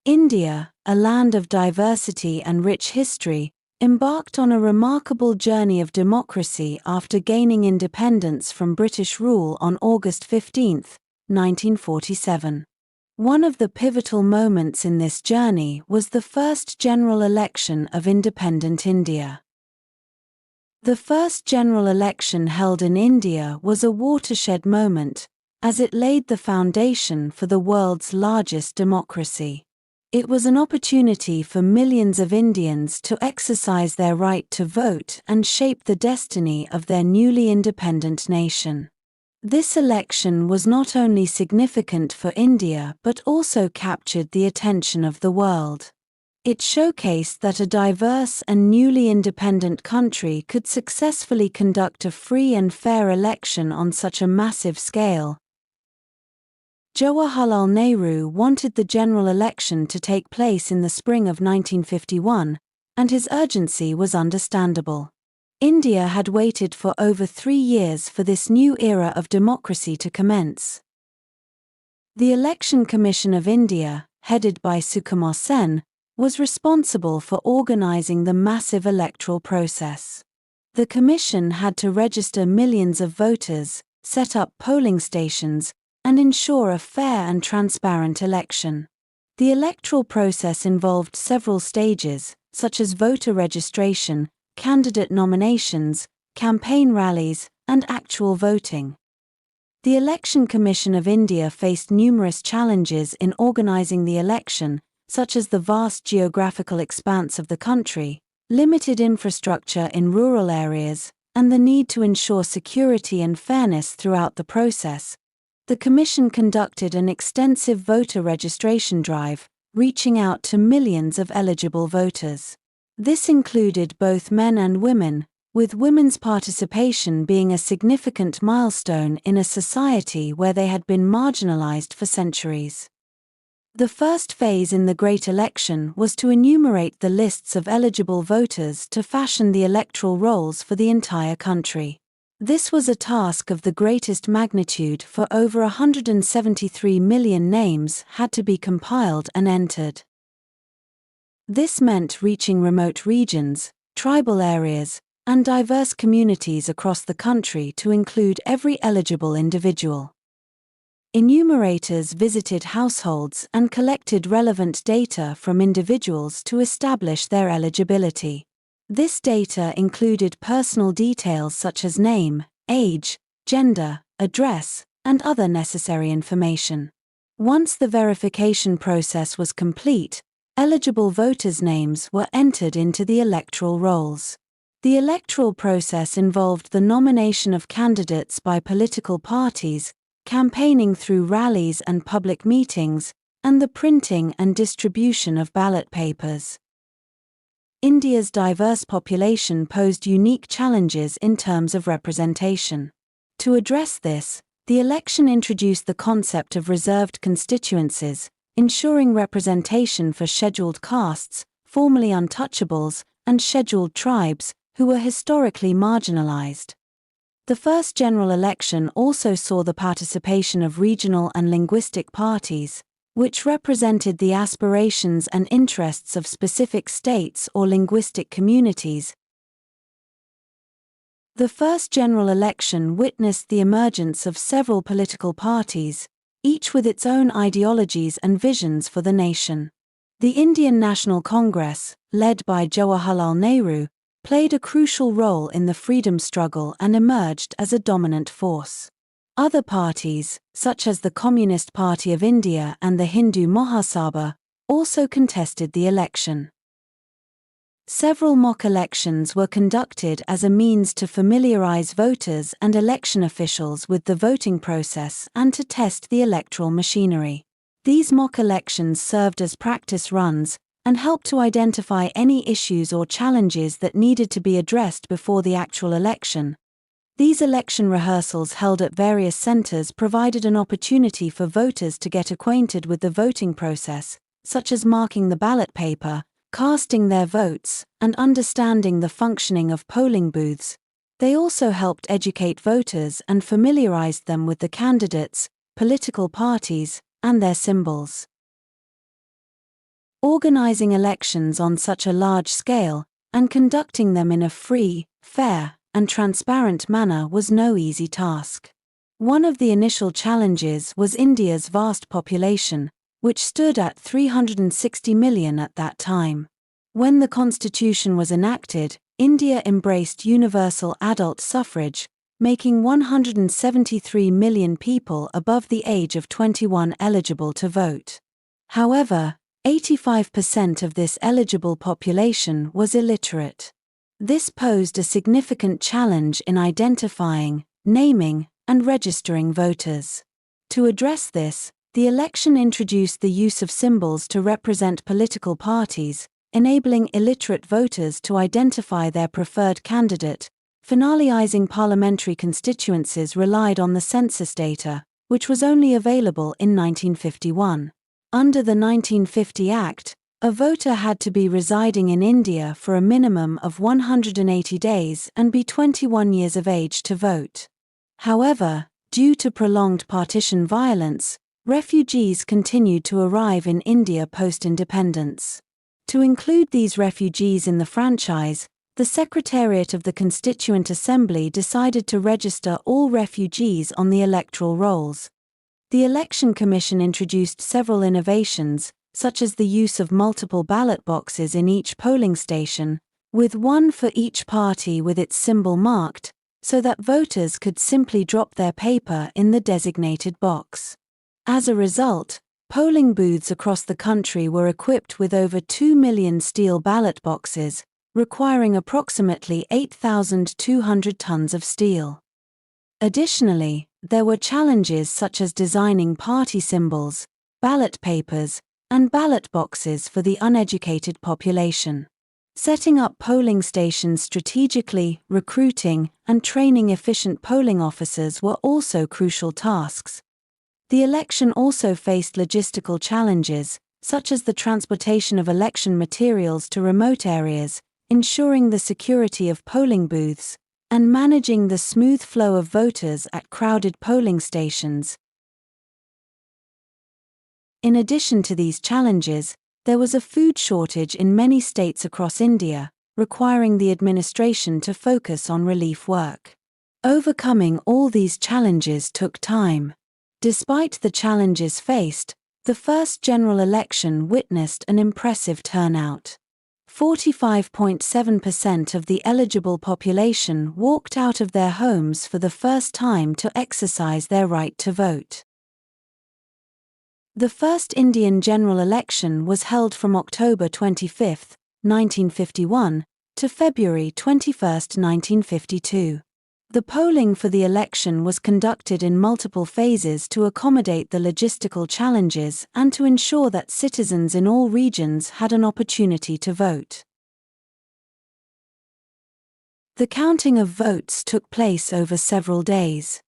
India, a land of diversity and rich history, embarked on a remarkable journey of democracy after gaining independence from British rule on August 15, 1947. One of the pivotal moments in this journey was the first general election of independent India. The first general election held in India was a watershed moment, as it laid the foundation for the world's largest democracy. It was an opportunity for millions of Indians to exercise their right to vote and shape the destiny of their newly independent nation. This election was not only significant for India but also captured the attention of the world. It showcased that a diverse and newly independent country could successfully conduct a free and fair election on such a massive scale. Jawaharlal Nehru wanted the general election to take place in the spring of 1951, and his urgency was understandable. India had waited for over 3 years for this new era of democracy to commence. The Election Commission of India, headed by Sukumar Sen, was responsible for organizing the massive electoral process. The commission had to register millions of voters, set up polling stations, and ensure a fair and transparent election. The electoral process involved several stages, such as voter registration, candidate nominations, campaign rallies, and actual voting. The Election Commission of India faced numerous challenges in organizing the election, such as the vast geographical expanse of the country, limited infrastructure in rural areas, and the need to ensure security and fairness throughout the process. The Commission conducted an extensive voter registration drive, reaching out to millions of eligible voters. This included both men and women, with women's participation being a significant milestone in a society where they had been marginalized for centuries. The first phase in the Great Election was to enumerate the lists of eligible voters to fashion the electoral rolls for the entire country. This was a task of the greatest magnitude, for over 173 million names had to be compiled and entered. This meant reaching remote regions, tribal areas, and diverse communities across the country to include every eligible individual. Enumerators visited households and collected relevant data from individuals to establish their eligibility. This data included personal details such as name, age, gender, address, and other necessary information. Once the verification process was complete, eligible voters' names were entered into the electoral rolls. The electoral process involved the nomination of candidates by political parties, campaigning through rallies and public meetings, and the printing and distribution of ballot papers. India's diverse population posed unique challenges in terms of representation. To address this, the election introduced the concept of reserved constituencies, ensuring representation for scheduled castes, formerly untouchables, and scheduled tribes, who were historically marginalized. The first general election also saw the participation of regional and linguistic parties, which represented the aspirations and interests of specific states or linguistic communities. The first general election witnessed the emergence of several political parties, each with its own ideologies and visions for the nation. The Indian National Congress, led by Jawaharlal Nehru, played a crucial role in the freedom struggle and emerged as a dominant force. Other parties, such as the Communist Party of India and the Hindu Mahasabha, also contested the election. Several mock elections were conducted as a means to familiarize voters and election officials with the voting process and to test the electoral machinery. These mock elections served as practice runs and helped to identify any issues or challenges that needed to be addressed before the actual election. These election rehearsals held at various centers provided an opportunity for voters to get acquainted with the voting process, such as marking the ballot paper, casting their votes, and understanding the functioning of polling booths. They also helped educate voters and familiarized them with the candidates, political parties, and their symbols. Organizing elections on such a large scale, and conducting them in a free, fair, and transparent manner was no easy task. One of the initial challenges was India's vast population, which stood at 360 million at that time. When the constitution was enacted, India embraced universal adult suffrage, making 173 million people above the age of 21 eligible to vote. However, 85% of this eligible population was illiterate. This posed a significant challenge in identifying, naming, and registering voters. To address this, the election introduced the use of symbols to represent political parties, enabling illiterate voters to identify their preferred candidate. Finalizing parliamentary constituencies relied on the census data, which was only available in 1951. Under the 1950 Act, a voter had to be residing in India for a minimum of 180 days and be 21 years of age to vote. However, due to prolonged partition violence, refugees continued to arrive in India post-independence. To include these refugees in the franchise, the Secretariat of the Constituent Assembly decided to register all refugees on the electoral rolls. The Election Commission introduced several innovations, such as the use of multiple ballot boxes in each polling station, with one for each party with its symbol marked, so that voters could simply drop their paper in the designated box. As a result, polling booths across the country were equipped with over 2 million steel ballot boxes, requiring approximately 8,200 tons of steel. Additionally, there were challenges such as designing party symbols, ballot papers, and ballot boxes for the uneducated population. Setting up polling stations strategically, recruiting, and training efficient polling officers were also crucial tasks. The election also faced logistical challenges, such as the transportation of election materials to remote areas, ensuring the security of polling booths, and managing the smooth flow of voters at crowded polling stations. In addition to these challenges, there was a food shortage in many states across India, requiring the administration to focus on relief work. Overcoming all these challenges took time. Despite the challenges faced, the first general election witnessed an impressive turnout. 45.7% of the eligible population walked out of their homes for the first time to exercise their right to vote. The first Indian general election was held from October 25, 1951, to February 21, 1952. The polling for the election was conducted in multiple phases to accommodate the logistical challenges and to ensure that citizens in all regions had an opportunity to vote. The counting of votes took place over several days.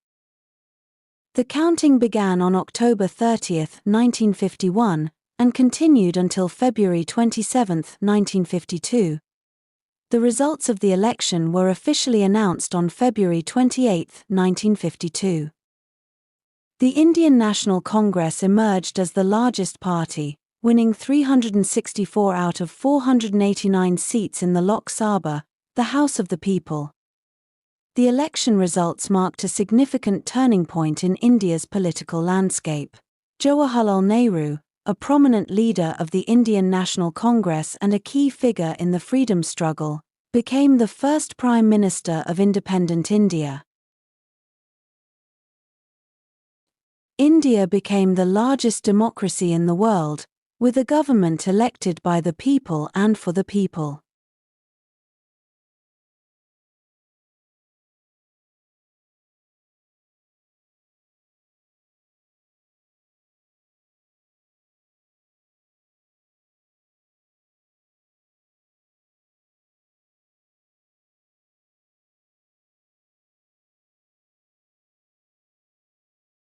The counting began on October 30, 1951, and continued until February 27, 1952. The results of the election were officially announced on February 28, 1952. The Indian National Congress emerged as the largest party, winning 364 out of 489 seats in the Loksabha, the House of the People. The election results marked a significant turning point in India's political landscape. Jawaharlal Nehru, a prominent leader of the Indian National Congress and a key figure in the freedom struggle, became the first Prime Minister of independent India. India became the largest democracy in the world, with a government elected by the people and for the people.